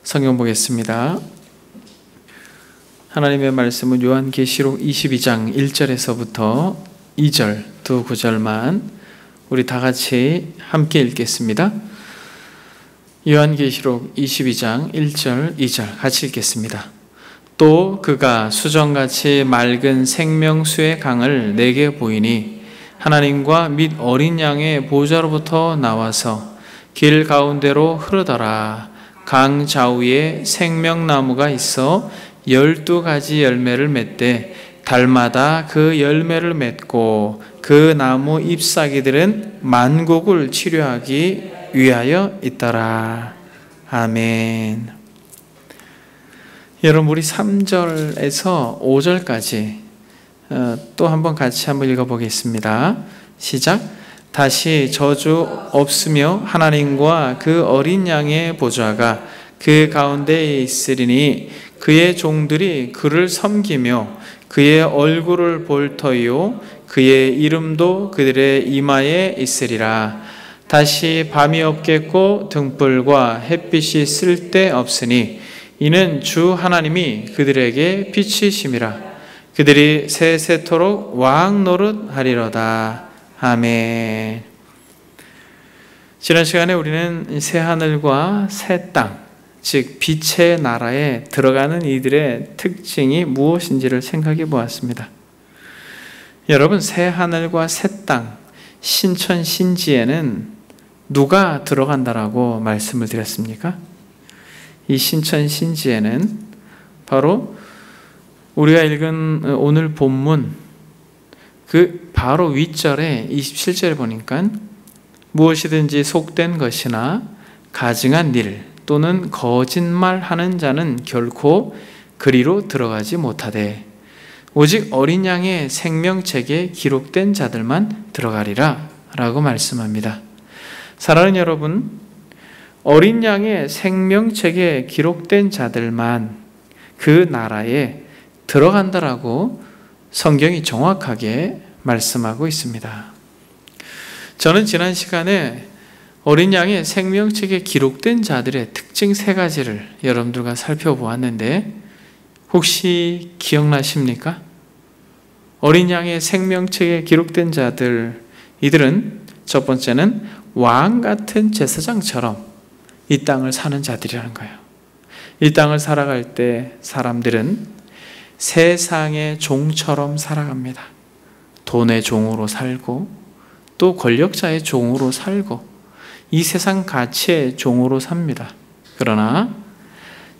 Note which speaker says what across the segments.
Speaker 1: 성경 보겠습니다. 하나님의 말씀은 요한계시록 22장 1절에서부터 2절 두 구절만 우리 다 같이 함께 읽겠습니다. 요한계시록 22장 1절 2절 같이 읽겠습니다. 또 그가 수정같이 맑은 생명수의 강을 내게 보이니 하나님과 및 어린 양의 보좌로부터 나와서 길 가운데로 흐르더라. 강 좌우에 생명나무가 있어 12가지 열매를 맺되 달마다 그 열매를 맺고 그 나무 잎사귀들은 만국을 치료하기 위하여 있더라. 아멘. 여러분, 우리 3절에서 5절까지 또 한번 같이 한번 읽어보겠습니다. 시작. 다시 저주 없으며 하나님과 그 어린 양의 보좌가 그 가운데에 있으리니 그의 종들이 그를 섬기며 그의 얼굴을 볼 터이요 그의 이름도 그들의 이마에 있으리라. 다시 밤이 없겠고 등불과 햇빛이 쓸데없으니 이는 주 하나님이 그들에게 빛이심이라. 그들이 세세토록 왕 노릇하리로다. 아멘. 지난 시간에 우리는 새 하늘과 새 땅, 즉 빛의 나라에 들어가는 이들의 특징이 무엇인지를 생각해 보았습니다. 여러분, 새 하늘과 새 땅, 신천 신지에는 누가 들어간다라고 말씀을 드렸습니까? 이 신천 신지에는 바로 우리가 읽은 오늘 본문 그 바로 윗절에 27절에 보니까 무엇이든지 속된 것이나 가증한 일 또는 거짓말하는 자는 결코 그리로 들어가지 못하되 오직 어린 양의 생명책에 기록된 자들만 들어가리라 라고 말씀합니다. 사랑하는 여러분, 어린 양의 생명책에 기록된 자들만 그 나라에 들어간다라고 성경이 정확하게 말씀하고 있습니다. 저는 지난 시간에 어린 양의 생명책에 기록된 자들의 특징 3가지를 여러분들과 살펴보았는데 혹시 기억나십니까? 어린 양의 생명책에 기록된 자들, 이들은 첫 번째는 왕 같은 제사장처럼 이 땅을 사는 자들이라는 거예요. 이 땅을 살아갈 때 사람들은 세상의 종처럼 살아갑니다. 돈의 종으로 살고 또 권력자의 종으로 살고 이 세상 가치의 종으로 삽니다. 그러나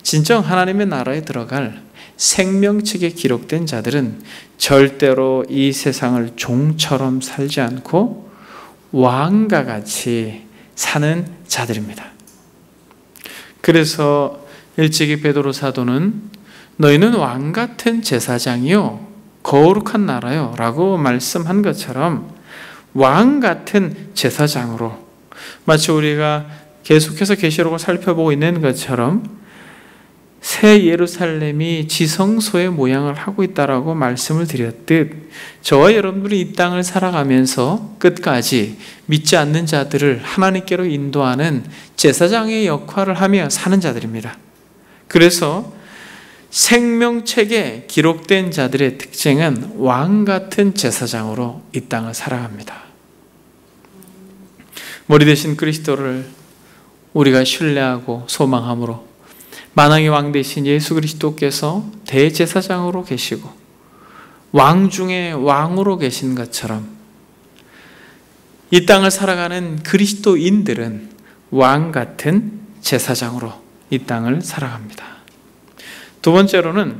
Speaker 1: 진정 하나님의 나라에 들어갈 생명책에 기록된 자들은 절대로 이 세상을 종처럼 살지 않고 왕과 같이 사는 자들입니다. 그래서 일찍이 베드로 사도는 너희는 왕 같은 제사장이요 거룩한 나라요 라고 말씀한 것처럼 왕 같은 제사장으로, 마치 우리가 계속해서 계시록을 살펴보고 있는 것처럼 새 예루살렘이 지성소의 모양을 하고 있다라고 말씀을 드렸듯 저와 여러분들이 이 땅을 살아가면서 끝까지 믿지 않는 자들을 하나님께로 인도하는 제사장의 역할을 하며 사는 자들입니다. 그래서 생명책에 기록된 자들의 특징은 왕 같은 제사장으로 이 땅을 살아갑니다. 머리 대신 그리스도를 우리가 신뢰하고 소망함으로 만왕의 왕 대신 예수 그리스도께서 대제사장으로 계시고 왕 중에 왕으로 계신 것처럼 이 땅을 살아가는 그리스도인들은 왕 같은 제사장으로 이 땅을 살아갑니다. 두 번째로는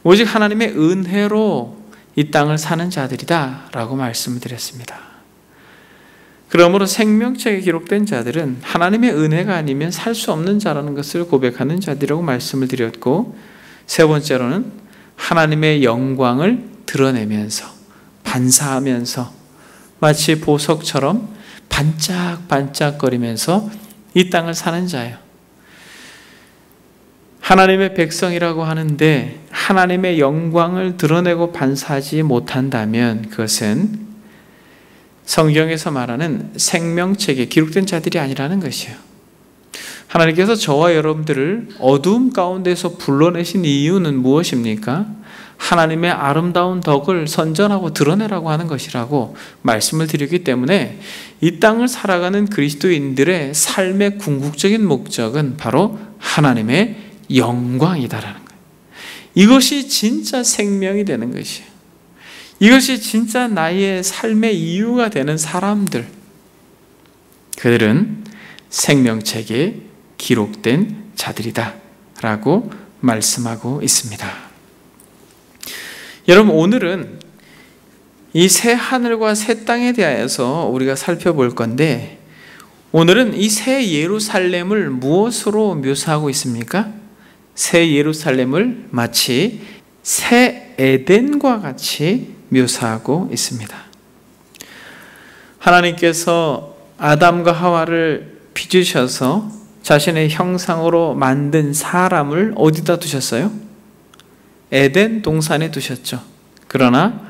Speaker 1: 오직 하나님의 은혜로 이 땅을 사는 자들이다 라고 말씀을 드렸습니다. 그러므로 생명책에 기록된 자들은 하나님의 은혜가 아니면 살 수 없는 자라는 것을 고백하는 자들이라고 말씀을 드렸고, 세 번째로는 하나님의 영광을 드러내면서 반사하면서 마치 보석처럼 반짝반짝거리면서 이 땅을 사는 자예요. 하나님의 백성이라고 하는데 하나님의 영광을 드러내고 반사하지 못한다면 그것은 성경에서 말하는 생명책에 기록된 자들이 아니라는 것이에요. 하나님께서 저와 여러분들을 어두움 가운데서 불러내신 이유는 무엇입니까? 하나님의 아름다운 덕을 선전하고 드러내라고 하는 것이라고 말씀을 드리기 때문에 이 땅을 살아가는 그리스도인들의 삶의 궁극적인 목적은 바로 하나님의 영광이다라는 거예요. 이것이 진짜 생명이 되는 것이에요. 이것이 진짜 나의 삶의 이유가 되는 사람들, 그들은 생명책에 기록된 자들이다 라고 말씀하고 있습니다. 여러분, 오늘은 이 새 하늘과 새 땅에 대하여서 우리가 살펴볼 건데, 오늘은 이 새 예루살렘을 무엇으로 묘사하고 있습니까? 새 예루살렘을 마치 새 에덴과 같이 묘사하고 있습니다. 하나님께서 아담과 하와를 빚으셔서 자신의 형상으로 만든 사람을 어디다 두셨어요? 에덴 동산에 두셨죠. 그러나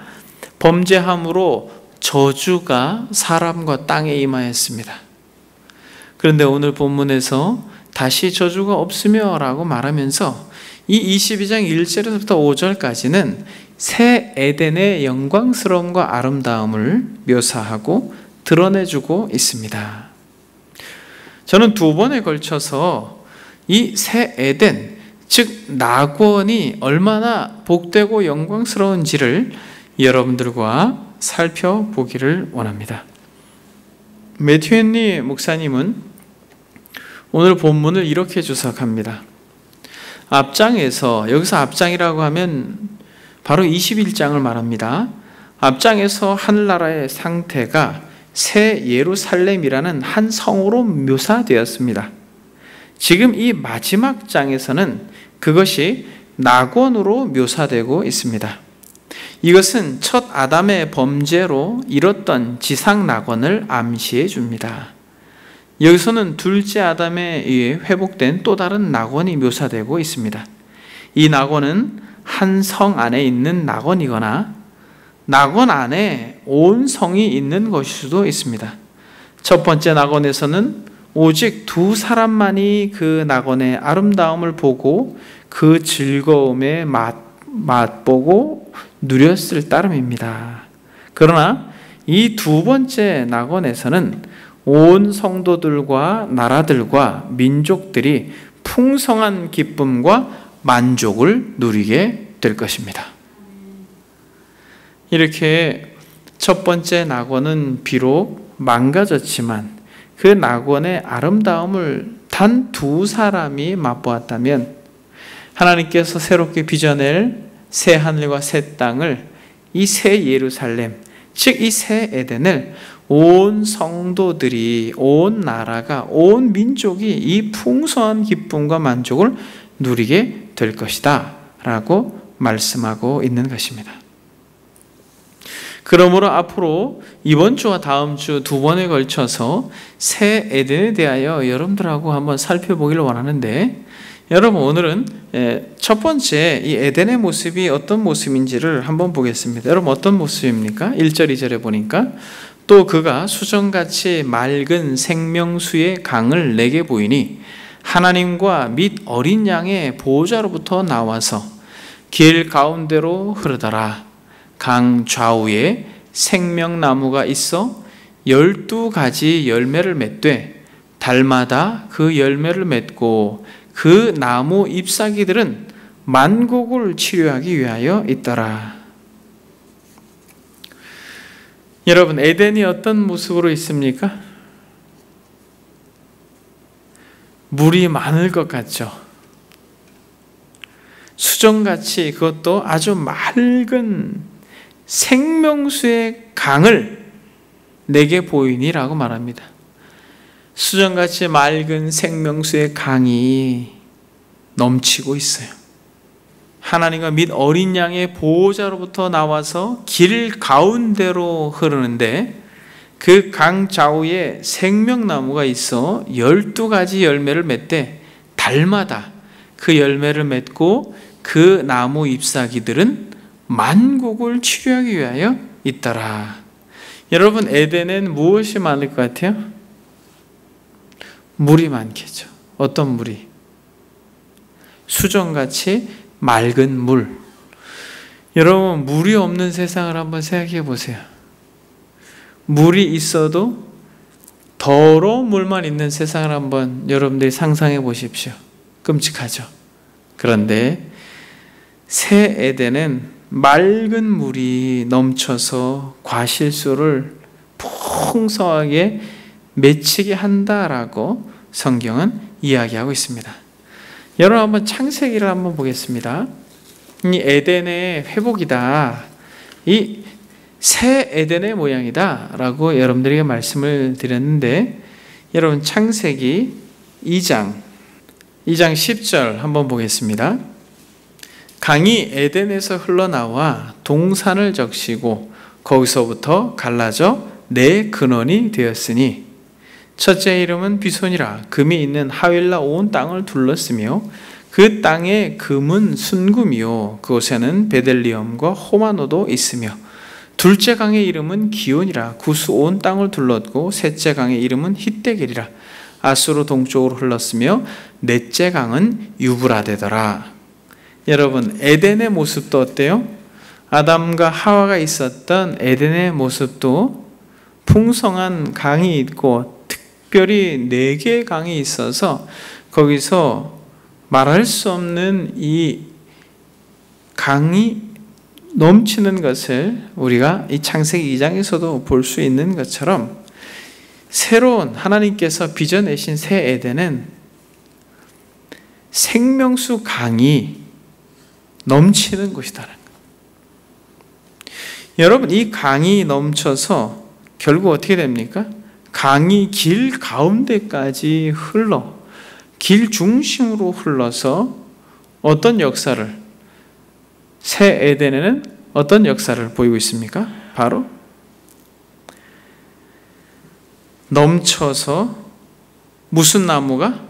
Speaker 1: 범죄함으로 저주가 사람과 땅에 임하였습니다. 그런데 오늘 본문에서 다시 저주가 없으며 라고 말하면서 이 22장 1절에서부터 5절까지는 새 에덴의 영광스러움과 아름다움을 묘사하고 드러내주고 있습니다. 저는 두 번에 걸쳐서 이 새 에덴, 즉 낙원이 얼마나 복되고 영광스러운지를 여러분들과 살펴보기를 원합니다. 매튜 헨리 목사님은 오늘 본문을 이렇게 주석합니다. 앞장에서, 여기서 앞장이라고 하면 바로 21장을 말합니다. 앞장에서 하늘나라의 상태가 새 예루살렘이라는 한 성으로 묘사되었습니다. 지금 이 마지막 장에서는 그것이 낙원으로 묘사되고 있습니다. 이것은 첫 아담의 범죄로 이뤘던 지상 낙원을 암시해 줍니다. 여기서는 둘째 아담에 의해 회복된 또 다른 낙원이 묘사되고 있습니다. 이 낙원은 한 성 안에 있는 낙원이거나 낙원 안에 온 성이 있는 것일 수도 있습니다. 첫 번째 낙원에서는 오직 두 사람만이 그 낙원의 아름다움을 보고 그 즐거움에 맛보고 누렸을 따름입니다. 그러나 이 두 번째 낙원에서는 온 성도들과 나라들과 민족들이 풍성한 기쁨과 만족을 누리게 될 것입니다. 이렇게 첫 번째 낙원은 비록 망가졌지만 그 낙원의 아름다움을 단 두 사람이 맛보았다면 하나님께서 새롭게 빚어낼 새 하늘과 새 땅을, 이 새 예루살렘, 즉 이 새 에덴을 온 성도들이, 온 나라가, 온 민족이 이 풍성한 기쁨과 만족을 누리게 될 것이다 라고 말씀하고 있는 것입니다. 그러므로 앞으로 이번 주와 다음 주 두 번에 걸쳐서 새 에덴에 대하여 여러분들하고 한번 살펴보기를 원하는데, 여러분 오늘은 첫 번째 이 에덴의 모습이 어떤 모습인지를 한번 보겠습니다. 여러분 어떤 모습입니까? 1절 2절에 보니까 또 그가 수정같이 맑은 생명수의 강을 내게 보이니 하나님과 및 어린 양의 보호자로부터 나와서 길 가운데로 흐르더라. 강 좌우에 생명나무가 있어 12가지 열매를 맺되 달마다 그 열매를 맺고 그 나무 잎사귀들은 만국을 치료하기 위하여 있더라. 여러분, 에덴이 어떤 모습으로 있습니까? 물이 많을 것 같죠? 수정같이, 그것도 아주 맑은 생명수의 강을 내게 보이니라고 말합니다. 수정같이 맑은 생명수의 강이 넘치고 있어요. 하나님과 및 어린 양의 보호자로부터 나와서 길 가운데로 흐르는데 그 강 좌우에 생명나무가 있어 12가지 열매를 맺되 달마다 그 열매를 맺고 그 나무 잎사귀들은 만국을 치료하기 위하여 있더라. 여러분, 에덴엔 무엇이 많을 것 같아요? 물이 많겠죠. 어떤 물이? 수정같이 맑은 물. 여러분, 물이 없는 세상을 한번 생각해 보세요. 물이 있어도 더러운 물만 있는 세상을 한번 여러분들이 상상해 보십시오. 끔찍하죠. 그런데 새 에덴은 맑은 물이 넘쳐서 과실수를 풍성하게 맺히게 한다라고 성경은 이야기하고 있습니다. 여러분, 한번 창세기를 한번 보겠습니다. 이 에덴의 회복이다, 이 새 에덴의 모양이다 라고 여러분들에게 말씀을 드렸는데, 여러분 창세기 2장 10절 한번 보겠습니다. 강이 에덴에서 흘러나와 동산을 적시고 거기서부터 갈라져 네 근원이 되었으니 첫째 이름은 비손이라. 금이 있는 하윌라 온 땅을 둘렀으며 그 땅의 금은 순금이요 그곳에는 베델리엄과 호마노도 있으며 둘째 강의 이름은 기온이라. 구스 온 땅을 둘렀고 셋째 강의 이름은 hit데겔이라. 아수로 동쪽으로 흘렀으며 넷째 강은 유브라데더라. 여러분, 에덴의 모습도 어때요? 아담과 하와가 있었던 에덴의 모습도 풍성한 강이 있고 특별히 4개의 강이 있어서 거기서 말할 수 없는 이 강이 넘치는 것을 우리가 이 창세기 2장에서도 볼 수 있는 것처럼, 새로운 하나님께서 빚어내신 새 에덴은 생명수 강이 넘치는 곳이다라는 거예요. 여러분, 이 강이 넘쳐서 결국 어떻게 됩니까? 강이 길 가운데까지 흘러, 길 중심으로 흘러서 어떤 역사를, 새 에덴에는 어떤 역사를 보이고 있습니까? 바로 넘쳐서 무슨 나무가?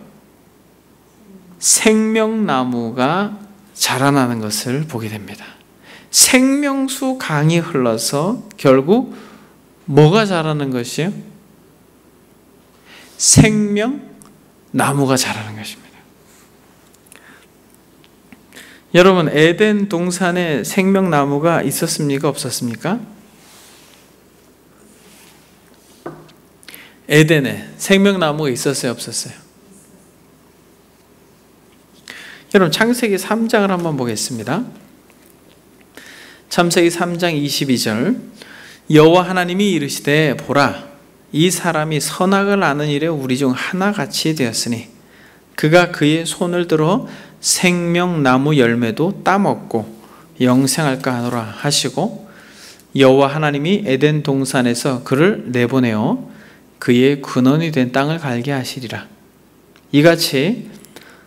Speaker 1: 생명나무가 자라나는 것을 보게 됩니다. 생명수 강이 흘러서 결국 뭐가 자라는 것이요? 생명나무가 자라는 것입니다. 여러분, 에덴 동산에 생명나무가 있었습니까? 없었습니까? 에덴에 생명나무가 있었어요? 없었어요? 여러분, 창세기 3장을 한번 보겠습니다. 창세기 3장 22절. 여호와 하나님이 이르시되 보라, 이 사람이 선악을 아는 일에 우리 중 하나같이 되었으니 그가 그의 손을 들어 생명나무 열매도 따먹고 영생할까 하노라 하시고, 여호와 하나님이 에덴 동산에서 그를 내보내어 그의 근원이 된 땅을 갈게 하시리라. 이같이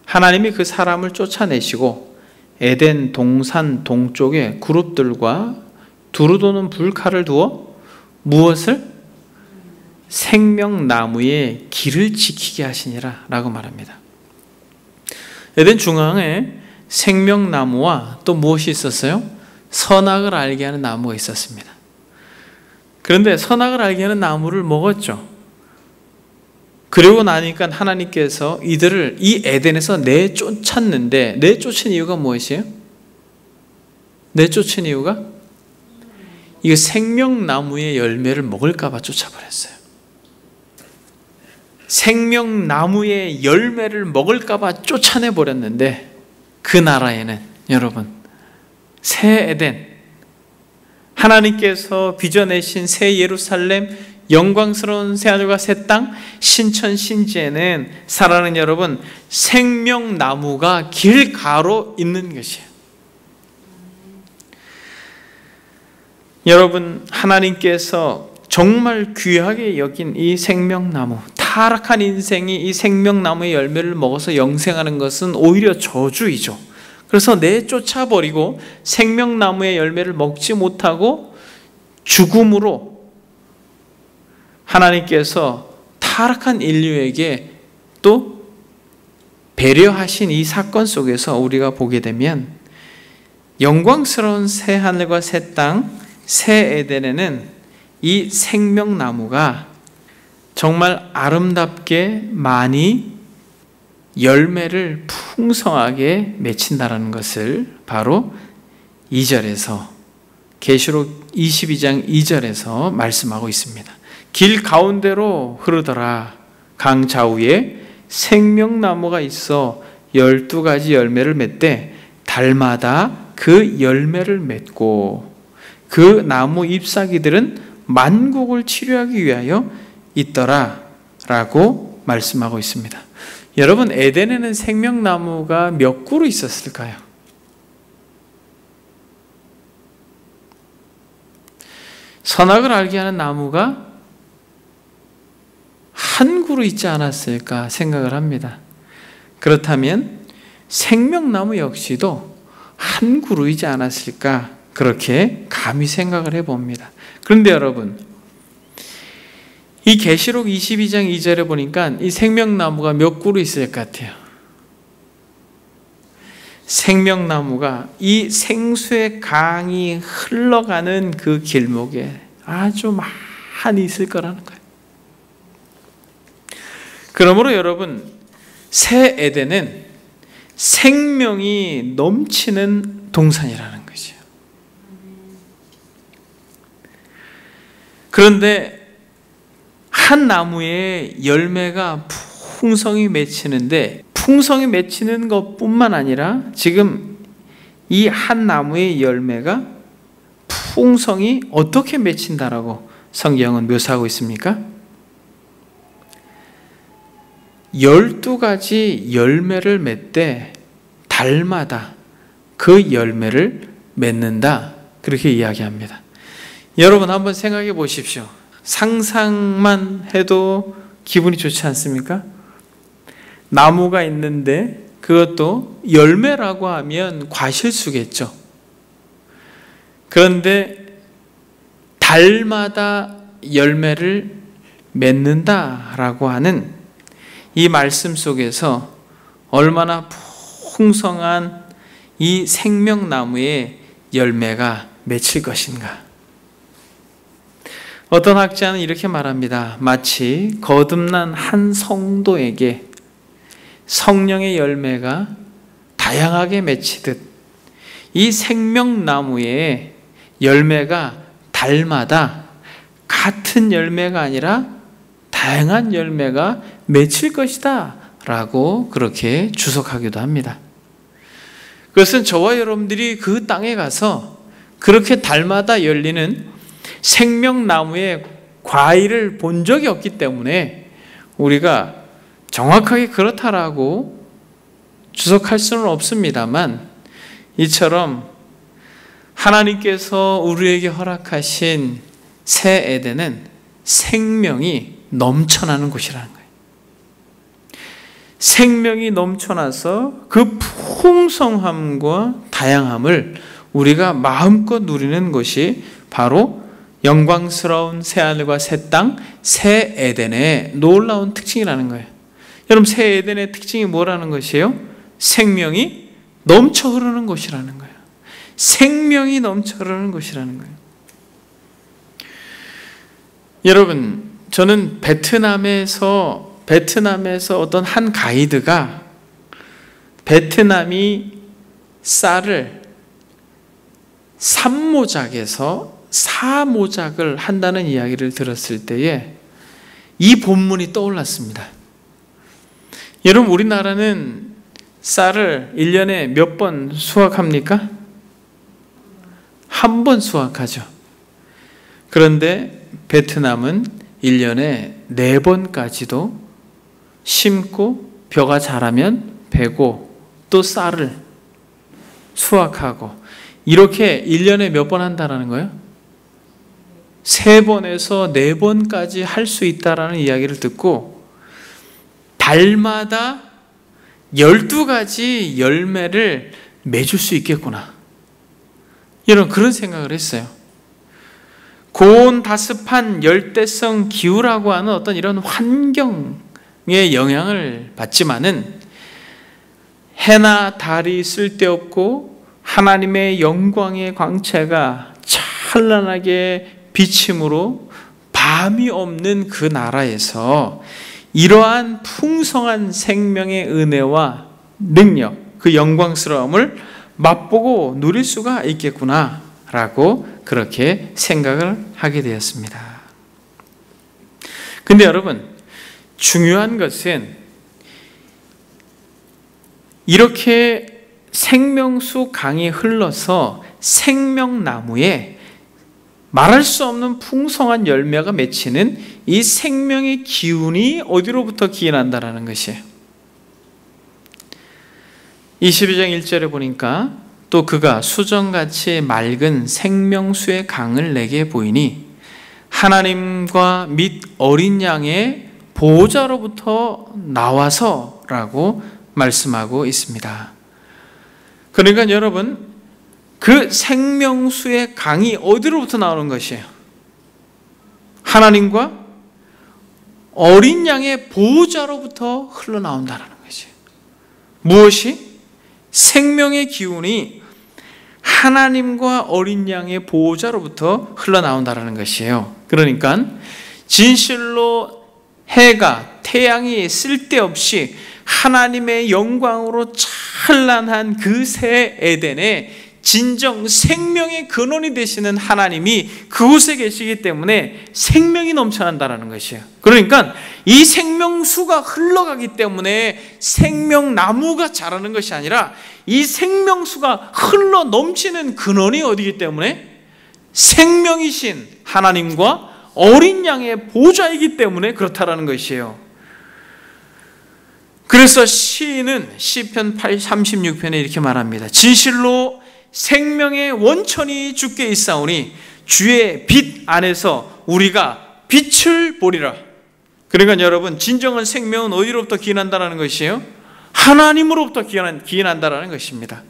Speaker 1: 하나님이 그 사람을 쫓아내시고 에덴 동산 동쪽에 그룹들과 두루 도는 불칼을 두어 무엇을? 생명나무의 길을 지키게 하시니라 라고 말합니다. 에덴 중앙에 생명나무와 또 무엇이 있었어요? 선악을 알게 하는 나무가 있었습니다. 그런데 선악을 알게 하는 나무를 먹었죠. 그러고 나니까 하나님께서 이들을 이 에덴에서 내쫓았는데, 내쫓은 이유가 무엇이에요? 내쫓은 이유가 이거 생명나무의 열매를 먹을까 봐 쫓아버렸어요. 생명나무의 열매를 먹을까 봐 쫓아내버렸는데, 그 나라에는 여러분 새 에덴, 하나님께서 빚어내신 새 예루살렘, 영광스러운 새하늘과 새 땅, 신천 신지에는 사랑하는 여러분, 생명나무가 길가로 있는 것이에요. 여러분, 하나님께서 정말 귀하게 여긴 이 생명나무, 타락한 인생이 이 생명나무의 열매를 먹어서 영생하는 것은 오히려 저주이죠. 그래서 내쫓아버리고 생명나무의 열매를 먹지 못하고 죽음으로 하나님께서 타락한 인류에게 또 배려하신 이 사건 속에서 우리가 보게 되면, 영광스러운 새 하늘과 새 땅, 새 에덴에는 이 생명나무가 정말 아름답게 많이 열매를 풍성하게 맺힌다라는 것을 바로 2절에서 계시록 22장 2절에서 말씀하고 있습니다. 길 가운데로 흐르더라. 강 좌우에 생명나무가 있어 12가지 열매를 맺되 달마다 그 열매를 맺고 그 나무 잎사귀들은 만국을 치료하기 위하여 있더라 라고 말씀하고 있습니다. 여러분, 에덴에는 생명나무가 몇 그루 있었을까요? 선악을 알게 하는 나무가 한 그루 있지 않았을까 생각을 합니다. 그렇다면 생명나무 역시도 한 그루이지 않았을까 그렇게 감히 생각을 해봅니다. 그런데 여러분, 이 계시록 22장 2절에 보니까 이 생명나무가 몇 그루 있을 것 같아요? 생명나무가 이 생수의 강이 흘러가는 그 길목에 아주 많이 있을 거라는 거예요. 그러므로 여러분, 새 에덴은 생명이 넘치는 동산이라는 거죠. 그런데 한 나무에 열매가 풍성히 맺히는데, 풍성히 맺히는 것뿐만 아니라 지금 이 한 나무의 열매가 풍성히 어떻게 맺힌다라고 성경은 묘사하고 있습니까? 12가지 열매를 맺되 달마다 그 열매를 맺는다, 그렇게 이야기합니다. 여러분, 한번 생각해 보십시오. 상상만 해도 기분이 좋지 않습니까? 나무가 있는데 그것도 열매라고 하면 과실수겠죠. 그런데 달마다 열매를 맺는다라고 하는 이 말씀 속에서 얼마나 풍성한 이 생명나무의 열매가 맺힐 것인가. 어떤 학자는 이렇게 말합니다. 마치 거듭난 한 성도에게 성령의 열매가 다양하게 맺히듯 이 생명나무의 열매가 달마다 같은 열매가 아니라 다양한 열매가 맺힐 것이다 라고 그렇게 주석하기도 합니다. 그것은 저와 여러분들이 그 땅에 가서 그렇게 달마다 열리는 생명나무의 과일을 본 적이 없기 때문에 우리가 정확하게 그렇다라고 주석할 수는 없습니다만, 이처럼 하나님께서 우리에게 허락하신 새 에덴은 생명이 넘쳐나는 곳이라는 거예요. 생명이 넘쳐나서 그 풍성함과 다양함을 우리가 마음껏 누리는 것이 바로 영광스러운 새하늘과 새 땅, 새 에덴의 놀라운 특징이라는 거예요. 여러분, 새 에덴의 특징이 뭐라는 것이에요? 생명이 넘쳐 흐르는 곳이라는 거예요. 생명이 넘쳐 흐르는 곳이라는 거예요. 여러분, 저는 베트남에서 어떤 한 가이드가 베트남이 쌀을 3모작에서 4모작을 한다는 이야기를 들었을 때에 이 본문이 떠올랐습니다. 여러분, 우리나라는 쌀을 1년에 몇 번 수확합니까? 한 번 수확하죠. 그런데 베트남은 1년에 4번까지도 심고 벼가 자라면 베고 또 쌀을 수확하고, 이렇게 1년에 몇 번 한다는 거예요? 3번에서 4번까지 할 수 있다라는 이야기를 듣고 달마다 12가지 열매를 맺을 수 있겠구나, 이런 그런 생각을 했어요. 고온다습한 열대성 기후라고 하는 어떤 이런 환경의 영향을 받지만은 해나 달이 쓸데없고 하나님의 영광의 광채가 찬란하게 비침으로 밤이 없는 그 나라에서 이러한 풍성한 생명의 은혜와 능력, 그 영광스러움을 맛보고 누릴 수가 있겠구나 라고 그렇게 생각을 하게 되었습니다. 근데 여러분, 중요한 것은 이렇게 생명수 강이 흘러서 생명나무에 말할 수 없는 풍성한 열매가 맺히는 이 생명의 기운이 어디로부터 기인한다라는 것이에요. 22장 1절에 보니까 또 그가 수정같이 맑은 생명수의 강을 내게 보이니 하나님과 및 어린 양의 보호자로부터 나와서 라고 말씀하고 있습니다. 그러니까 여러분, 그 생명수의 강이 어디로부터 나오는 것이에요? 하나님과 어린 양의 보호자로부터 흘러나온다는 것이에요. 무엇이? 생명의 기운이 하나님과 어린 양의 보호자로부터 흘러나온다는 것이에요. 그러니까 진실로 해가 태양이 쓸데없이 하나님의 영광으로 찬란한 그 새 에덴에 진정 생명의 근원이 되시는 하나님이 그곳에 계시기 때문에 생명이 넘쳐난다는 것이에요. 그러니까 이 생명수가 흘러가기 때문에 생명나무가 자라는 것이 아니라 이 생명수가 흘러 넘치는 근원이 어디기 때문에 생명이신 하나님과 어린 양의 보호자이기 때문에 그렇다라는 것이에요. 그래서 시인은 시편 36편에 이렇게 말합니다. 진실로 생명의 원천이 주께 있사오니 주의 빛 안에서 우리가 빛을 보리라. 그러니까 여러분, 진정한 생명은 어디로부터 기인한다는 것이에요? 하나님으로부터 기인한다는 것입니다.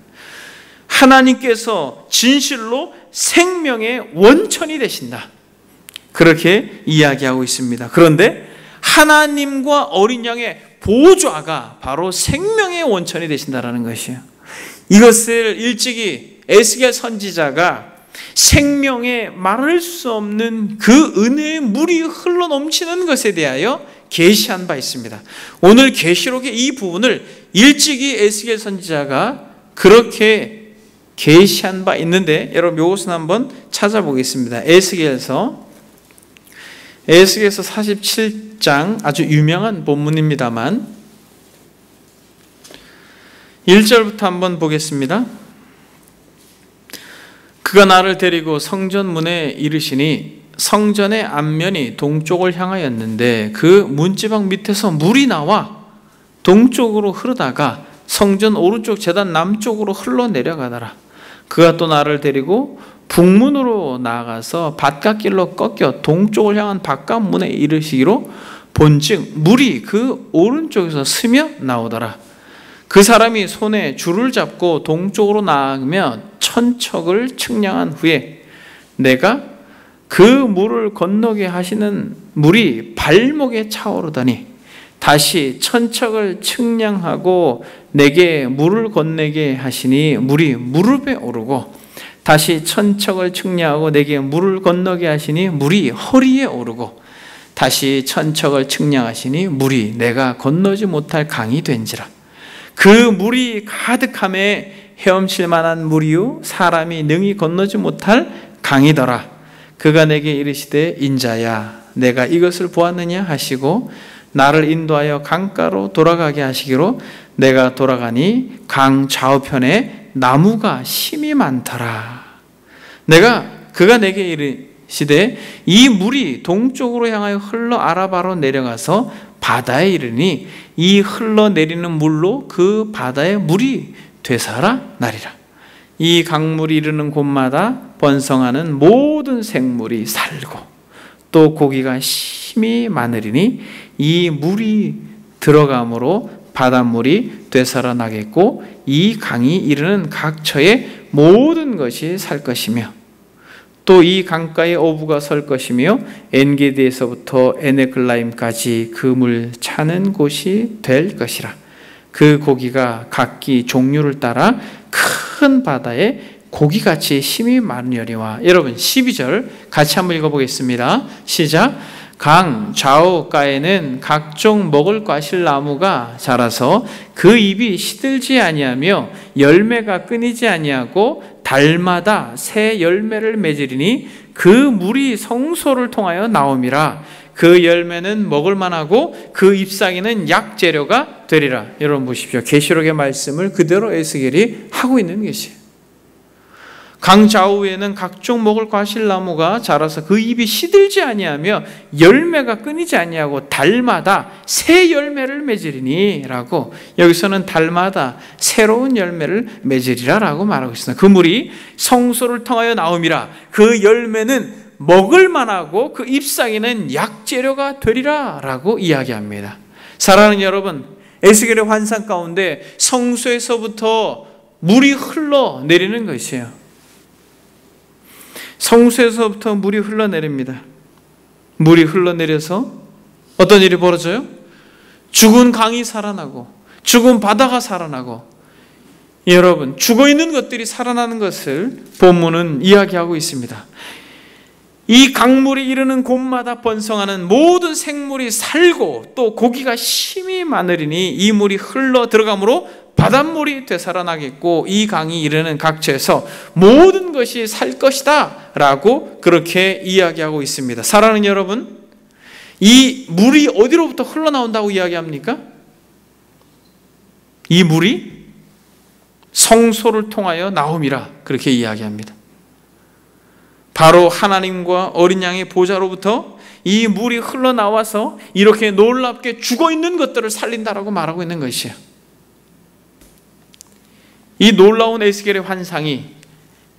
Speaker 1: 하나님께서 진실로 생명의 원천이 되신다, 그렇게 이야기하고 있습니다. 그런데 하나님과 어린 양의 보호자가 바로 생명의 원천이 되신다는 것이에요. 이것을 일찍이 에스겔 선지자가 생명의 말할 수 없는 그 은혜의 물이 흘러넘치는 것에 대하여 계시한 바 있습니다. 오늘 계시록의 이 부분을 일찍이 에스겔 선지자가 그렇게 계시한 바 있는데, 여러분 이것은 한번 찾아보겠습니다. 에스겔서 47장 아주 유명한 본문입니다만 1절부터 한번 보겠습니다. 그가 나를 데리고 성전 문에 이르시니 성전의 앞면이 동쪽을 향하였는데 그 문지방 밑에서 물이 나와 동쪽으로 흐르다가 성전 오른쪽 제단 남쪽으로 흘러내려가더라. 그가 또 나를 데리고 북문으로 나아가서 바깥길로 꺾여 동쪽을 향한 바깥문에 이르시기로 본즉 물이 그 오른쪽에서 스며 나오더라. 그 사람이 손에 줄을 잡고 동쪽으로 나아가며 천척을 측량한 후에 내가 그 물을 건너게 하시는 물이 발목에 차오르더니 다시 천척을 측량하고 내게 물을 건네게 하시니 물이 무릎에 오르고 다시 천척을 측량하고 내게 물을 건너게 하시니 물이 허리에 오르고 다시 천척을 측량하시니 물이 내가 건너지 못할 강이 된지라. 그 물이 가득함에 헤엄칠 만한 물이요 사람이 능히 건너지 못할 강이더라. 그가 내게 이르시되 인자야 내가 이것을 보았느냐 하시고 나를 인도하여 강가로 돌아가게 하시기로 내가 돌아가니 강 좌우편에 나무가 심이 많더라. 그가 내게 이르시되 이 물이 동쪽으로 향하여 흘러 아라바로 내려가서 바다에 이르니 이 흘러내리는 물로 그 바다의 물이 되살아 나리라. 이 강물이 이르는 곳마다 번성하는 모든 생물이 살고 또 고기가 심히 많으리니 이 물이 들어감으로 바닷물이 되살아 나겠고 이 강이 이르는 각처의 모든 것이 살 것이며 또 이 강가에 어부가 설 것이며 엔게디에서부터 에네글라임까지 그 물 차는 곳이 될 것이라. 그 고기가 각기 종류를 따라 큰 바다에 고기같이 힘이 많으려니와. 여러분 12절 같이 한번 읽어보겠습니다. 시작. 강 좌우가에는 각종 먹을 과실 나무가 자라서 그 잎이 시들지 아니하며 열매가 끊이지 아니하고 달마다 새 열매를 맺으리니 그 물이 성소를 통하여 나옴이라. 그 열매는 먹을 만하고 그 잎사귀는 약재료가 되리라. 여러분 보십시오. 계시록의 말씀을 그대로 에스겔이 하고 있는 것이에요. 강 좌우에는 각종 먹을 과실나무가 자라서 그 잎이 시들지 아니하며 열매가 끊이지 아니하고 달마다 새 열매를 맺으리니 라고, 여기서는 달마다 새로운 열매를 맺으리라 라고 말하고 있습니다. 그 물이 성소를 통하여 나옴이라. 그 열매는 먹을 만하고 그 잎사귀는 약재료가 되리라 라고 이야기합니다. 사랑하는 여러분, 에스겔의 환상 가운데 성소에서부터 물이 흘러내리는 것이에요. 성소에서부터 물이 흘러내립니다. 물이 흘러내려서 어떤 일이 벌어져요? 죽은 강이 살아나고 죽은 바다가 살아나고, 여러분, 죽어있는 것들이 살아나는 것을 본문은 이야기하고 있습니다. 이 강물이 이르는 곳마다 번성하는 모든 생물이 살고 또 고기가 심히 많으리니 이 물이 흘러 들어가므로 바닷물이 되살아나겠고 이 강이 이르는 각처에서 모든 것이 살 것이다 라고 그렇게 이야기하고 있습니다. 사랑하는 여러분, 이 물이 어디로부터 흘러나온다고 이야기합니까? 이 물이 성소를 통하여 나옴이라 그렇게 이야기합니다. 바로 하나님과 어린 양의 보좌로부터 이 물이 흘러나와서 이렇게 놀랍게 죽어있는 것들을 살린다라고 말하고 있는 것이에요. 이 놀라운 에스겔의 환상이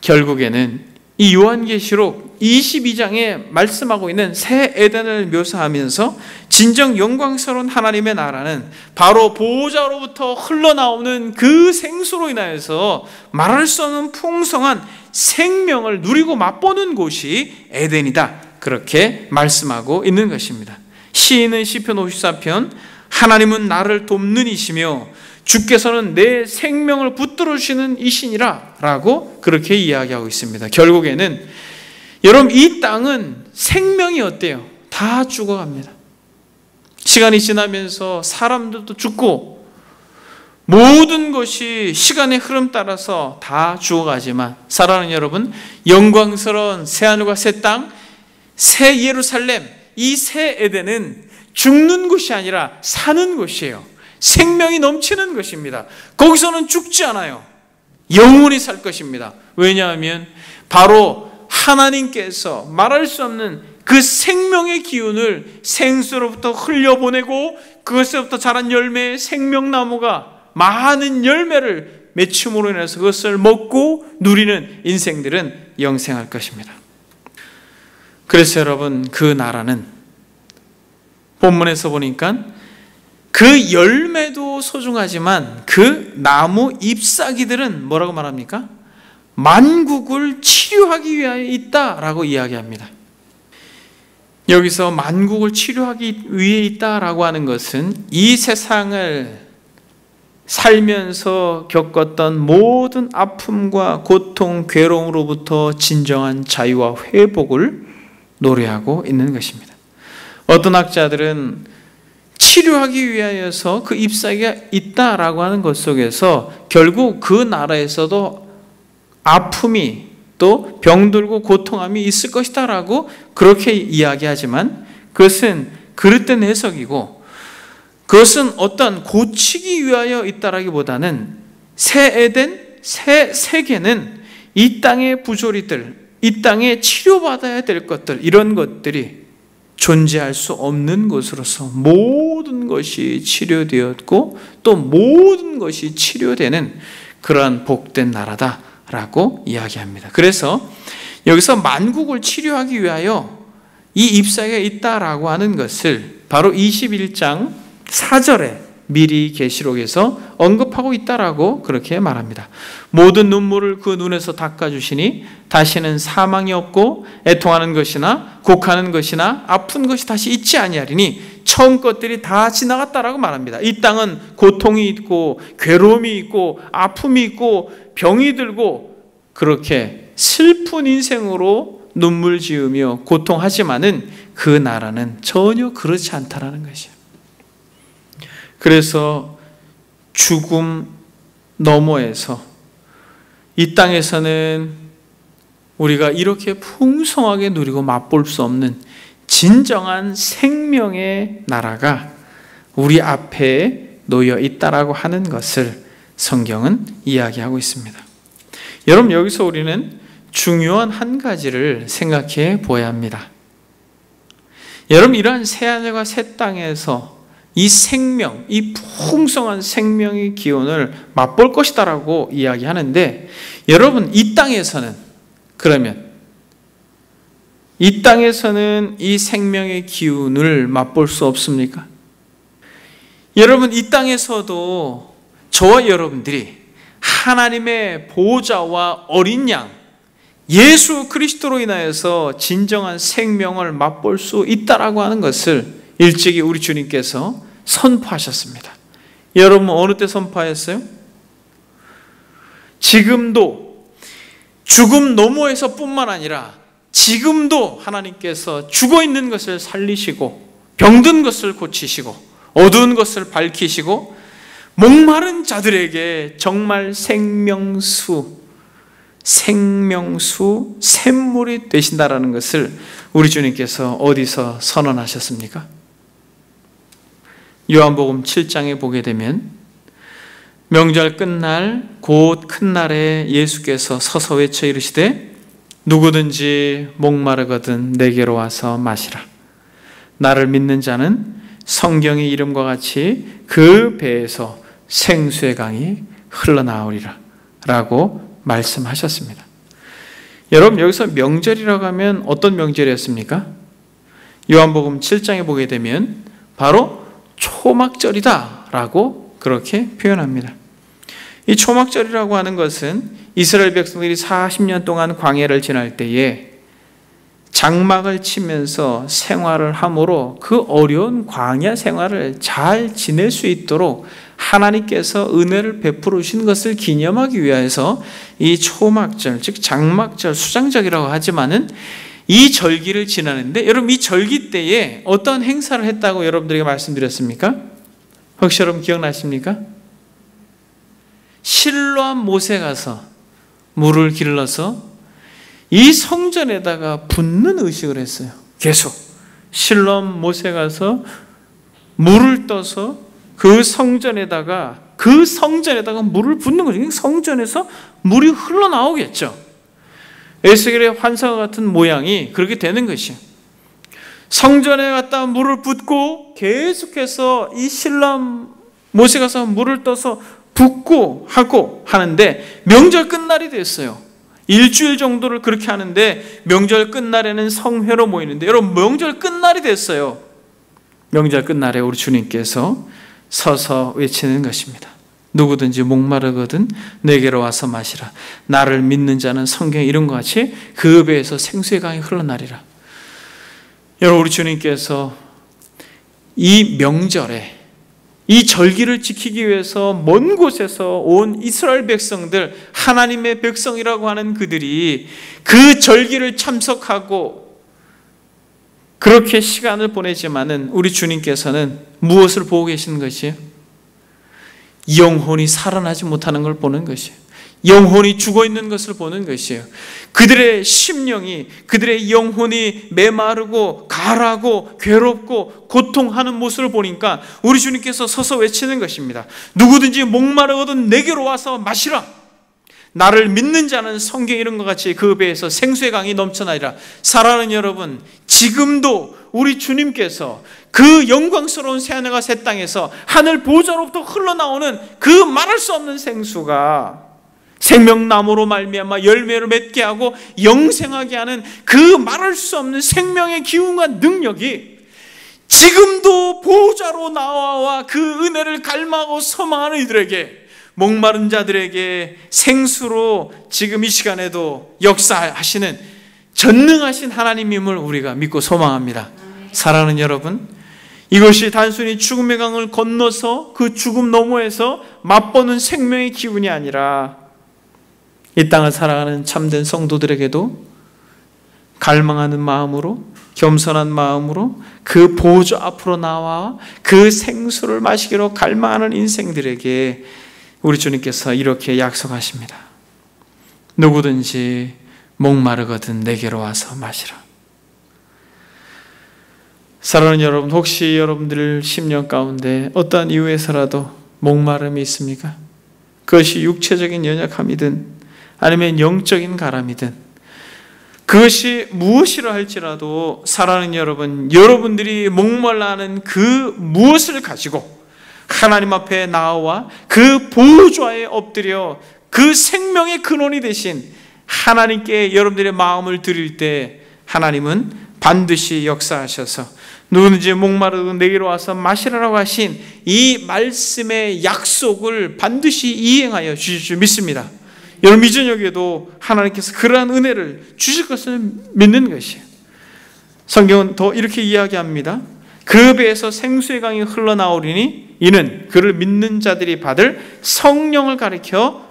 Speaker 1: 결국에는 이 요한계시록 22장에 말씀하고 있는 새 에덴을 묘사하면서 진정 영광스러운 하나님의 나라는 바로 보호자로부터 흘러나오는 그 생수로 인하여서 말할 수 없는 풍성한 생명을 누리고 맛보는 곳이 에덴이다, 그렇게 말씀하고 있는 것입니다. 시인은 시편 54편 하나님은 나를 돕는 이시며 주께서는 내 생명을 붙들어 주시는 이시니라 라고 그렇게 이야기하고 있습니다. 결국에는 여러분, 이 땅은 생명이 어때요? 다 죽어갑니다. 시간이 지나면서 사람들도 죽고 모든 것이 시간의 흐름 따라서 다 죽어가지만, 사랑하는 여러분, 영광스러운 새하늘과 새 땅, 새 예루살렘, 이 새 에덴은 죽는 곳이 아니라 사는 곳이에요. 생명이 넘치는 것입니다. 거기서는 죽지 않아요. 영원히 살 것입니다. 왜냐하면 바로 하나님께서 말할 수 없는 그 생명의 기운을 생수로부터 흘려보내고 그것에서부터 자란 열매의 생명나무가 많은 열매를 맺힘으로 인해서 그것을 먹고 누리는 인생들은 영생할 것입니다. 그래서 여러분, 그 나라는 본문에서 보니까 그 열매도 소중하지만 그 나무 잎사귀들은 뭐라고 말합니까? 만국을 치료하기 위하여 있다라고 이야기합니다. 여기서 만국을 치료하기 위해 있다라고 하는 것은 이 세상을 살면서 겪었던 모든 아픔과 고통, 괴로움으로부터 진정한 자유와 회복을 노래하고 있는 것입니다. 어떤 학자들은 치료하기 위하여서 그 잎사귀가 있다라고 하는 것 속에서 결국 그 나라에서도 아픔이 또 병들고 고통함이 있을 것이다 라고 그렇게 이야기하지만, 그것은 그릇된 해석이고 그것은 어떤 고치기 위하여 있다라기보다는 새 에덴, 새 세계는 이 땅의 부조리들, 이 땅에 치료받아야 될 것들, 이런 것들이 존재할 수 없는 것으로서 모든 것이 치료되었고 또 모든 것이 치료되는 그러한 복된 나라다라고 이야기합니다. 그래서 여기서 만국을 치료하기 위하여 이 잎사귀가 있다라고 하는 것을 바로 21장 4절에 미리 계시록에서 언급하고 있다라고 그렇게 말합니다. 모든 눈물을 그 눈에서 닦아주시니 다시는 사망이 없고 애통하는 것이나 곡하는 것이나 아픈 것이 다시 있지 아니하리니 처음 것들이 다 지나갔다라고 말합니다. 이 땅은 고통이 있고 괴로움이 있고 아픔이 있고 병이 들고 그렇게 슬픈 인생으로 눈물 지으며 고통하지만은 그 나라는 전혀 그렇지 않다라는 것이에요. 그래서 죽음 너머에서 이 땅에서는 우리가 이렇게 풍성하게 누리고 맛볼 수 없는 진정한 생명의 나라가 우리 앞에 놓여 있다라고 하는 것을 성경은 이야기하고 있습니다. 여러분, 여기서 우리는 중요한 한 가지를 생각해 보아야 합니다. 여러분, 이러한 새하늘과 새 땅에서 이 생명, 이 풍성한 생명의 기운을 맛볼 것이다라고 이야기하는데, 여러분, 이 땅에서는 그러면 이 땅에서는 이 생명의 기운을 맛볼 수 없습니까? 여러분, 이 땅에서도 저와 여러분들이 하나님의 보호자와 어린 양 예수 그리스도로 인하여서 진정한 생명을 맛볼 수 있다라고 하는 것을 일찍이 우리 주님께서 선포하셨습니다. 여러분, 어느 때 선포하였어요? 지금도 죽음 너머에서 뿐만 아니라 지금도 하나님께서 죽어있는 것을 살리시고 병든 것을 고치시고 어두운 것을 밝히시고 목마른 자들에게 정말 생명수, 샘물이 되신다라는 것을 우리 주님께서 어디서 선언하셨습니까? 요한복음 7장에 보게 되면 명절 끝날 곧 큰 날에 예수께서 서서 외쳐 이르시되 누구든지 목마르거든 내게로 와서 마시라. 나를 믿는 자는 성경의 이름과 같이 그 배에서 생수의 강이 흘러나오리라 라고 말씀하셨습니다. 여러분, 여기서 명절이라고 하면 어떤 명절이었습니까? 요한복음 7장에 보게 되면 바로 초막절이다 라고 그렇게 표현합니다. 이 초막절이라고 하는 것은 이스라엘 백성들이 40년 동안 광야를 지날 때에 장막을 치면서 생활을 함으로 그 어려운 광야 생활을 잘 지낼 수 있도록 하나님께서 은혜를 베풀어 주신 것을 기념하기 위해서 이 초막절, 즉 장막절, 수장절이라고 하지만은 이 절기를 지나는데, 여러분, 이 절기 때에 어떤 행사를 했다고 여러분들에게 말씀드렸습니까? 혹시 여러분 기억나십니까? 실로암 못에 가서 물을 길러서 이 성전에다가 붓는 의식을 했어요. 계속 실로암 못에 가서 물을 떠서 그 성전에다가 물을 붓는 거죠. 성전에서 물이 흘러나오겠죠. 에스겔의 환상과 같은 모양이 그렇게 되는 것이에요. 성전에 갖다 물을 붓고 계속해서 이 실로암 못에 가서 물을 떠서 붓고 하고 하는데 명절 끝날이 됐어요. 일주일 정도를 그렇게 하는데 명절 끝날에는 성회로 모이는데, 여러분, 명절 끝날이 됐어요. 명절 끝날에 우리 주님께서 서서 외치는 것입니다. 누구든지 목마르거든 내게로 와서 마시라. 나를 믿는 자는 성경의 이름과 같이 그 배에서 생수의 강이 흘러나리라. 여러분, 우리 주님께서 이 명절에 이 절기를 지키기 위해서 먼 곳에서 온 이스라엘 백성들, 하나님의 백성이라고 하는 그들이 그 절기를 참석하고 그렇게 시간을 보내지만은 우리 주님께서는 무엇을 보고 계시는 것이에요? 영혼이 살아나지 못하는 걸 보는 것이에요. 영혼이 죽어있는 것을 보는 것이에요. 그들의 심령이, 그들의 영혼이 메마르고 가라고 괴롭고 고통하는 모습을 보니까 우리 주님께서 서서 외치는 것입니다. 누구든지 목마르거든 내게로 와서 마시라. 나를 믿는 자는 성경 이름과 같이 그 배에서 생수의 강이 넘쳐나리라. 사랑하는 여러분, 지금도 우리 주님께서 그 영광스러운 새하늘과 새 땅에서 하늘 보좌로부터 흘러나오는 그 말할 수 없는 생수가 생명나무로 말미암아 열매를 맺게 하고 영생하게 하는 그 말할 수 없는 생명의 기운과 능력이 지금도 보호자로 나와 그 은혜를 갈망하고 소망하는 이들에게, 목마른 자들에게 생수로 지금 이 시간에도 역사하시는 전능하신 하나님임을 우리가 믿고 소망합니다. 사랑하는 여러분, 이것이 단순히 죽음의 강을 건너서 그 죽음 너머에서 맛보는 생명의 기운이 아니라 이 땅을 살아가는 참된 성도들에게도 갈망하는 마음으로 겸손한 마음으로 그 보좌 앞으로 나와 그 생수를 마시기로 갈망하는 인생들에게 우리 주님께서 이렇게 약속하십니다. 누구든지 목마르거든 내게로 와서 마시라. 사랑하는 여러분, 혹시 여러분들 심령 가운데 어떠한 이유에서라도 목마름이 있습니까? 그것이 육체적인 연약함이든 아니면 영적인 가람이든 그것이 무엇이라 할지라도 사랑하는 여러분, 여러분들이 목말라하는 그 무엇을 가지고 하나님 앞에 나와 그 보좌에 엎드려 그 생명의 근원이 되신 하나님께 여러분들의 마음을 드릴 때 하나님은 반드시 역사하셔서 누구든지 목마르고 내게로 와서 마시라라고 하신 이 말씀의 약속을 반드시 이행하여 주실 줄 믿습니다. 여러분, 이 저녁에도 하나님께서 그러한 은혜를 주실 것을 믿는 것이에요. 성경은 더 이렇게 이야기합니다. 그 배에서 생수의 강이 흘러나오리니 이는 그를 믿는 자들이 받을 성령을 가리켜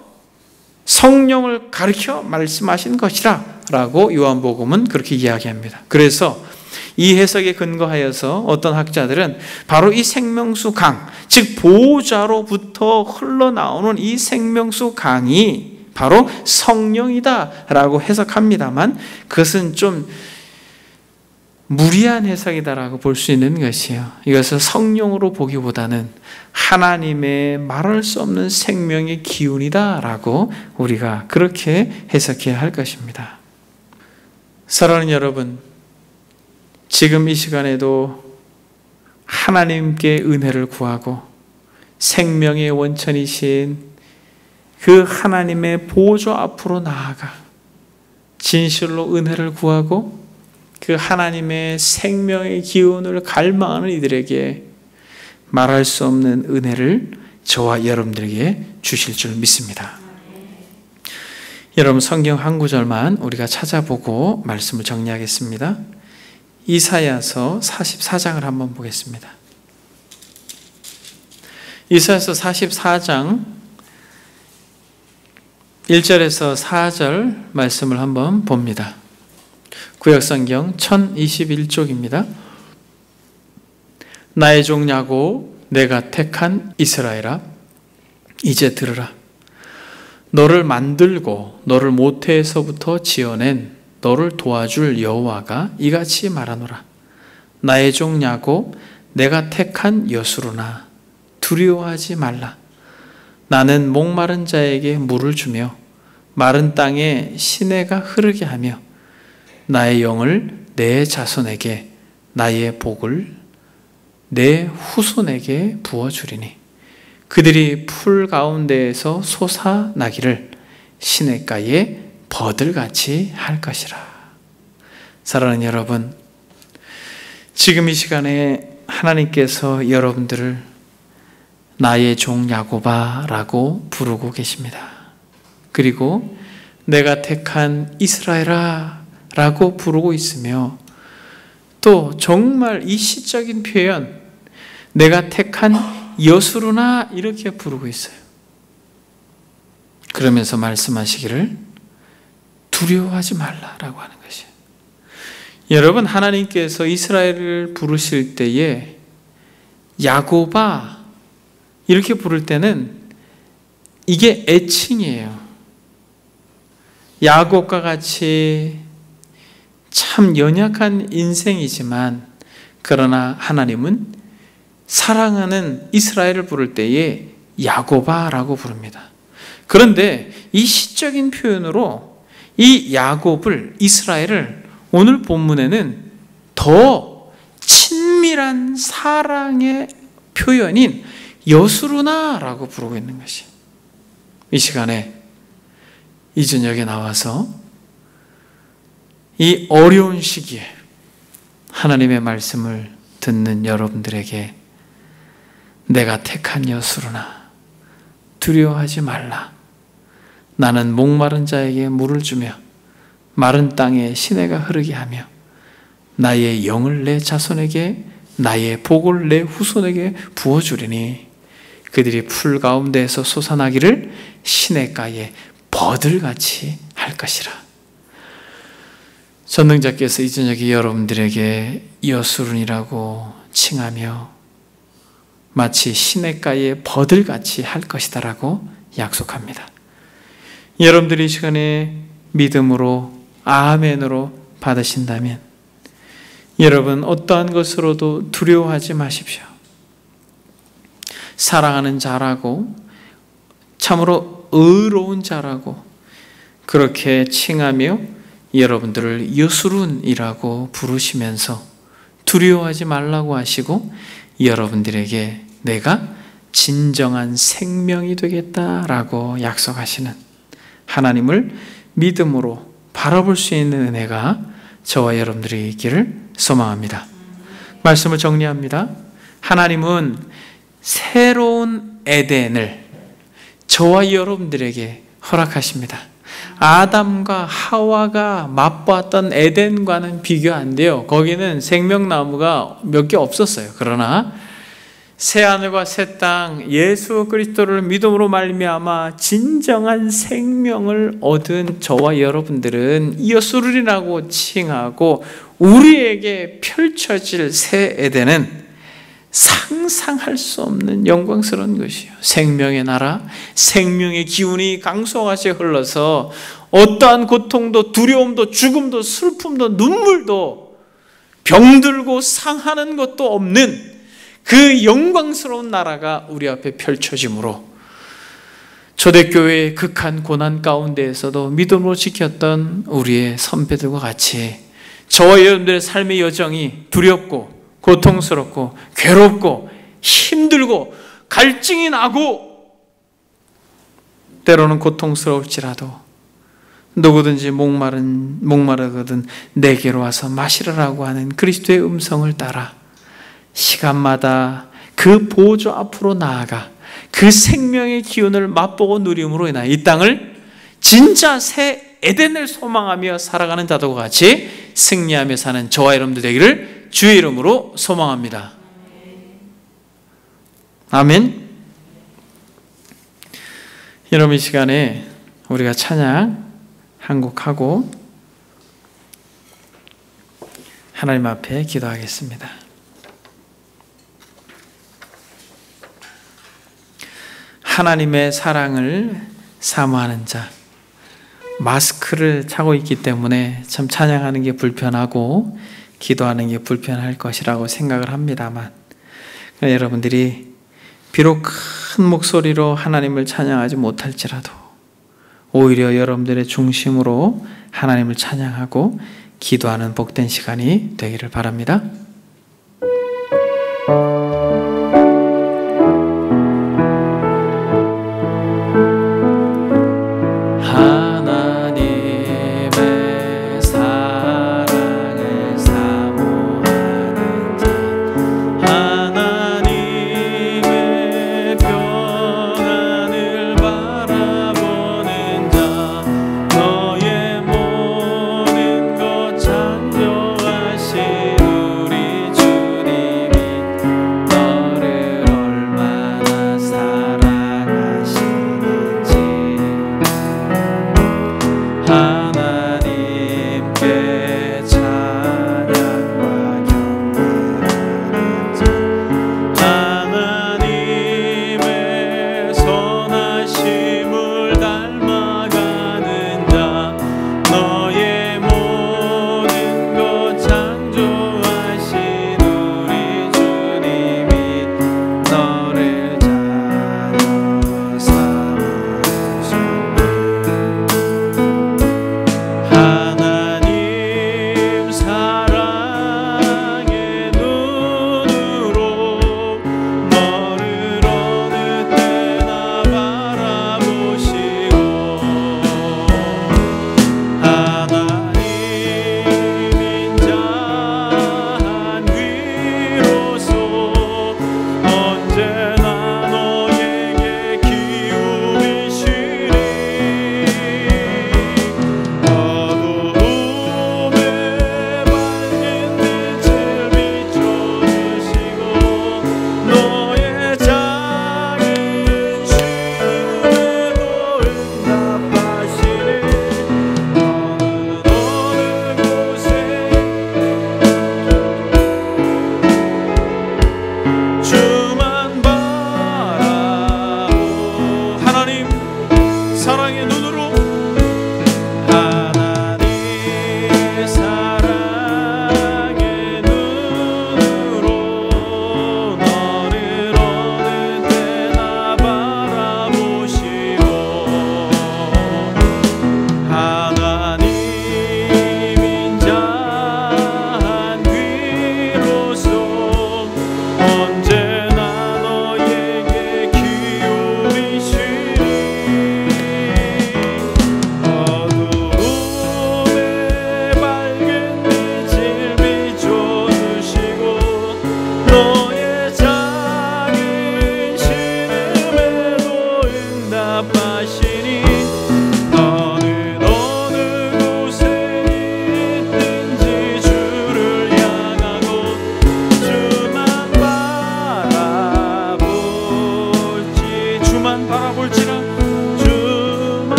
Speaker 1: 말씀하신 것이라 라고 요한복음은 그렇게 이야기합니다. 그래서 이 해석에 근거하여서 어떤 학자들은 바로 이 생명수 강, 즉 보좌로부터 흘러나오는 이 생명수 강이 바로 성령이다라고 해석합니다만 그것은 좀 무리한 해석이다라고 볼 수 있는 것이에요. 이것을 성령으로 보기보다는 하나님의 말할 수 없는 생명의 기운이다라고 우리가 그렇게 해석해야 할 것입니다. 사랑하는 여러분, 지금 이 시간에도 하나님께 은혜를 구하고 생명의 원천이신 그 하나님의 보좌 앞으로 나아가 진실로 은혜를 구하고 그 하나님의 생명의 기운을 갈망하는 이들에게 말할 수 없는 은혜를 저와 여러분들에게 주실 줄 믿습니다. 여러분, 성경 한 구절만 우리가 찾아보고 말씀을 정리하겠습니다. 이사야서 44장을 한번 보겠습니다. 이사야서 44장 1절에서 4절 말씀을 한번 봅니다. 구약성경 1021쪽입니다. 나의 종 야곱, 내가 택한 이스라엘아, 이제 들으라. 너를 만들고 너를 모태에서부터 지어낸 너를 도와줄 여호와가 이같이 말하노라. 나의 종 야곱, 내가 택한 여수로나 두려워하지 말라. 나는 목마른 자에게 물을 주며 마른 땅에 시내가 흐르게 하며 나의 영을 내 자손에게 나의 복을 내 후손에게 부어주리니 그들이 풀 가운데에서 솟아나기를 시냇가에 버들같이 할 것이라. 사랑하는 여러분, 지금 이 시간에 하나님께서 여러분들을 나의 종 야곱아라고 부르고 계십니다. 그리고 내가 택한 이스라엘아 라고 부르고 있으며 또 정말 이 시적인 표현 내가 택한 여수로나 이렇게 부르고 있어요. 그러면서 말씀하시기를 두려워하지 말라라고 하는 것이에요. 여러분, 하나님께서 이스라엘을 부르실 때에 야곱아 이렇게 부를 때는 이게 애칭이에요. 야곱과 같이 참 연약한 인생이지만 그러나 하나님은 사랑하는 이스라엘을 부를 때에 야곱아라고 부릅니다. 그런데 이 시적인 표현으로 이 야곱을, 이스라엘을 오늘 본문에는 더 친밀한 사랑의 표현인 여수루나라고 부르고 있는 것이 이 시간에 이 저녁에 나와서 이 어려운 시기에 하나님의 말씀을 듣는 여러분들에게 내가 택한 여수루나 두려워하지 말라. 나는 목마른 자에게 물을 주며 마른 땅에 시내가 흐르게 하며 나의 영을 내 자손에게 나의 복을 내 후손에게 부어주리니 그들이 풀 가운데에서 솟아나기를 시냇가에 버들같이 할 것이라. 전능자께서 이 저녁에 여러분들에게 여수룬이라고 칭하며 마치 시냇가의 버들같이 할 것이다라고 약속합니다. 여러분들이 이 시간에 믿음으로 아멘으로 받으신다면 여러분 어떠한 것으로도 두려워하지 마십시오. 사랑하는 자라고 참으로 의로운 자라고 그렇게 칭하며 여러분들을 여수룬이라고 부르시면서 두려워하지 말라고 하시고 여러분들에게 내가 진정한 생명이 되겠다라고 약속하시는 하나님을 믿음으로 바라볼 수 있는 은혜가 저와 여러분들이 있기를 소망합니다. 말씀을 정리합니다. 하나님은 새로운 에덴을 저와 여러분들에게 허락하십니다. 아담과 하와가 맛보았던 에덴과는 비교 안 돼요. 거기는 생명나무가 몇 개 없었어요. 그러나 새하늘과 새 땅 예수 그리스도를 믿음으로 말미암아 진정한 생명을 얻은 저와 여러분들은 여수룬이라고 칭하고 우리에게 펼쳐질 새 에덴은 상상할 수 없는 영광스러운 것이에요. 생명의 나라, 생명의 기운이 강소같이 흘러서 어떠한 고통도 두려움도 죽음도 슬픔도 눈물도 병들고 상하는 것도 없는 그 영광스러운 나라가 우리 앞에 펼쳐지므로 초대교회의 극한 고난 가운데에서도 믿음으로 지켰던 우리의 선배들과 같이 저와 여러분들의 삶의 여정이 두렵고 고통스럽고 괴롭고 힘들고 갈증이 나고 때로는 고통스러울지라도 누구든지 목마르거든 내게로 와서 마시라라고 하는 그리스도의 음성을 따라 시간마다 그 보좌 앞으로 나아가 그 생명의 기운을 맛보고 누림으로 인하여 이 땅을 진짜 새 에덴을 소망하며 살아가는 자들과 같이 승리하며 사는 저와 여러분들 되기를 주의 이름으로 소망합니다. 아멘. 여러분 이 시간에 우리가 찬양 한 곡 하고 하나님 앞에 기도하겠습니다. 하나님의 사랑을 사모하는 자, 마스크를 차고 있기 때문에 참 찬양하는 게 불편하고 기도하는 게 불편할 것이라고 생각을 합니다만 여러분들이 비록 큰 목소리로 하나님을 찬양하지 못할지라도 오히려 여러분들의 중심으로 하나님을 찬양하고 기도하는 복된 시간이 되기를 바랍니다.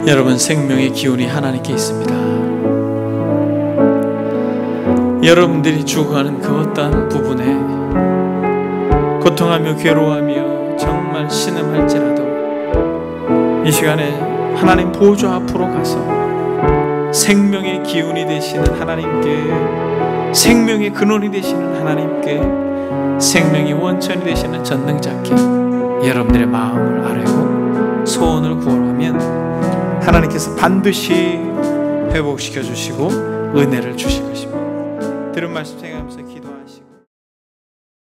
Speaker 1: 여러분, 생명의 기운이 하나님께 있습니다. 여러분들이 죽어가는 그 어떠한 부분에 고통하며 괴로워하며 정말 신음할지라도 이 시간에 하나님 보좌 앞으로 가서 생명의 기운이 되시는 하나님께, 생명의 근원이 되시는 하나님께, 생명의 원천이 되시는 전능자께 여러분들의 마음을 아뢰고 소원을 구하면 하나님께서 반드시 회복시켜 주시고 은혜를 주실 것입니다. 들은 말씀 생각하면서